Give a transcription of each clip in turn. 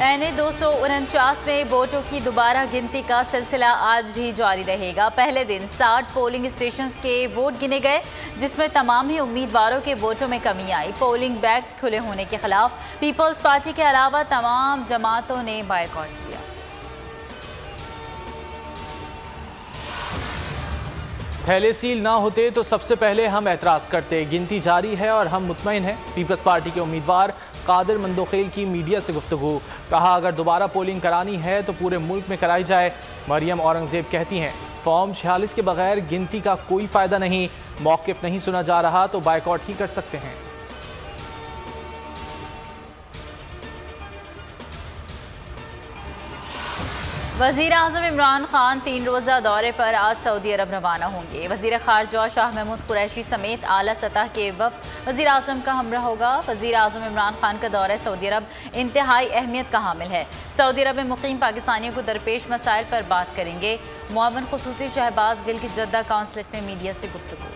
NA 249 में वोटों की दोबारा गिनती का सिलसिला आज भी जारी रहेगा। पहले दिन 60 पोलिंग स्टेशंस के वोट गिने गए, जिसमें तमाम ही उम्मीदवारों के वोटों में कमी आई। पोलिंग बैग्स खुले होने के खिलाफ पीपल्स पार्टी के अलावा तमाम जमातों ने बायकॉट किया। थैले सील ना होते तो सबसे पहले हम एतराज़ करते। गिनती जारी है और हम मुतमईन हैं। पीपल्स पार्टी के उम्मीदवार कादिर मंदोखेल की मीडिया से गुफ्तगू। कहा, अगर दोबारा पोलिंग करानी है तो पूरे मुल्क में कराई जाए। मरियम औरंगजेब कहती हैं, फॉर्म 46 के बगैर गिनती का कोई फ़ायदा नहीं। मौक़िफ़ नहीं सुना जा रहा तो बायकॉट ही कर सकते हैं। वज़ीर आज़म इमरान खान 3 रोज़ा दौरे पर आज सऊदी अरब रवाना होंगे। वज़ीर ख़ारजा शाह महमूद कुरैशी समेत आला सतह के वफ़द वज़ीर आज़म का हमरा होगा। वज़ीर आज़म इमरान खान का दौरा सऊदी अरब इंतहाई अहमियत का हामिल है। सऊदी अरब में मुक़ीम पाकिस्तानियों को दरपेश मसाइल पर बात करेंगे। मुआवन ख़ुसूसी शहबाज गिल की जद्दा काउंसलेट में मीडिया से गुफ्तगू।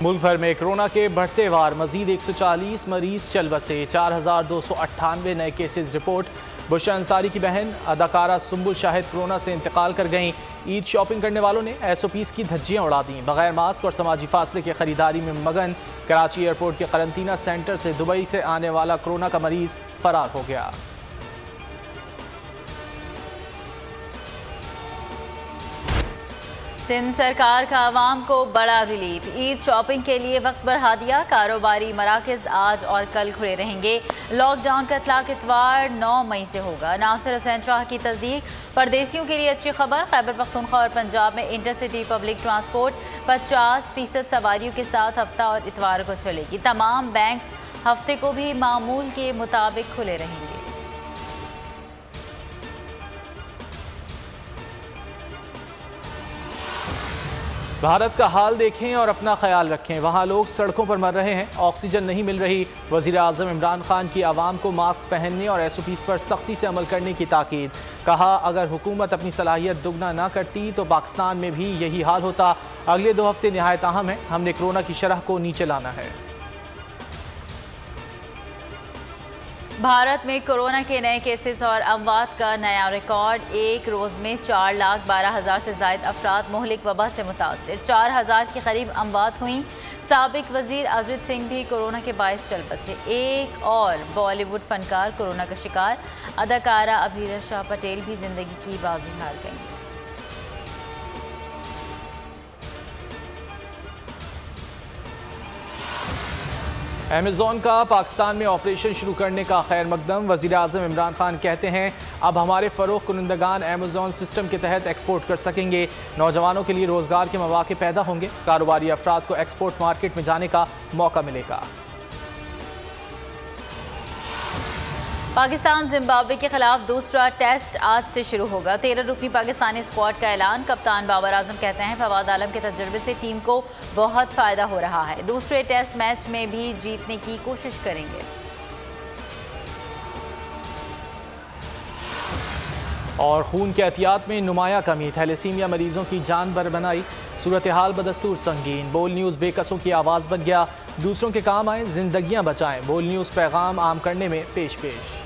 मुल्क भर में कोरोना के बढ़ते वार, मजीद 140 मरीज चल बसे। 4298 नए केसेस रिपोर्ट। बुशरा अंसारी की बहन अदाकारा सुंबुल शाहिद कोरोना से इंतकाल कर गईं। ईद शॉपिंग करने वालों ने SOPs की धज्जियां उड़ा दी। बगैर मास्क और समाजी फासले की खरीदारी में मगन। कराची एयरपोर्ट के करंतना सेंटर से दुबई से आने वाला कोरोना का मरीज फरार हो गया। सिंध सरकार का आवाम को बड़ा रिलीफ। ईद शॉपिंग के लिए वक्त बढ़ा दिया। कारोबारी मराकज़ आज और कल खुले रहेंगे। लॉकडाउन का इतलाक इतवार 9 मई से होगा। नासिर हुसैन शाह की तस्दीक। परदेसियों के लिए अच्छी खबर। खैबर पख्तूनख्वा और पंजाब में इंटरसिटी पब्लिक ट्रांसपोर्ट 50% सवारियों के साथ हफ्ता और इतवार को चलेगी। तमाम बैंक्स हफ्ते को भी मामूल के मुताबिक खुले रहेंगे। भारत का हाल देखें और अपना ख्याल रखें। वहाँ लोग सड़कों पर मर रहे हैं, ऑक्सीजन नहीं मिल रही। वज़ीर आज़म इमरान खान की आवाम को मास्क पहनने और SOPs पर सख्ती से अमल करने की ताकीद। कहा, अगर हुकूमत अपनी सलाहियत दुगना ना करती तो पाकिस्तान में भी यही हाल होता। अगले 2 हफ्ते निहायत अहम है। हमने कोरोना की शरह को नीचे लाना है। भारत में कोरोना के नए केसेस और अमवात का नया रिकॉर्ड। एक रोज़ में 4,12,000 से ज़ायद अफराद मोहलिक वबा से मुतासिर। 4,000 के करीब अमवात हुई। साबिक वज़ीर अजित सिंह भी कोरोना के बायस चल बसे। एक और बॉलीवुड फनकार कोरोना का शिकार। अदाकारा अभिलाषा पटेल भी जिंदगी की बाजी हार गई। अमेज़ॉन का पाकिस्तान में ऑपरेशन शुरू करने का खैर मकदम। वज़ीर आज़म इमरान खान कहते हैं, अब हमारे फ़रोख़्त कुनंदगान अमेज़ॉन सिस्टम के तहत एक्सपोर्ट कर सकेंगे। नौजवानों के लिए रोज़गार के मौके पैदा होंगे। कारोबारी अफराद को एक्सपोर्ट मार्केट में जाने का मौका मिलेगा। पाकिस्तान जिम्बाब्वे के खिलाफ दूसरा टेस्ट आज से शुरू होगा। 13 रुकनी पाकिस्तानी स्क्वाड का ऐलान। कप्तान बाबर आजम कहते हैं, फवाद आलम के तजुर्बे से टीम को बहुत फायदा हो रहा है। दूसरे टेस्ट मैच में भी जीतने की कोशिश करेंगे। और खून के एहतियात में नुमाया कमी। थैलेसीमिया मरीजों की जान बर बनाई। सूरत हाल बदस्तूर संगीन। बोल न्यूज़ बेकसों की आवाज़ बन गया। दूसरों के काम आए, जिंदगियां बचाएं। बोल न्यूज़ पैगाम आम करने में पेश पेश।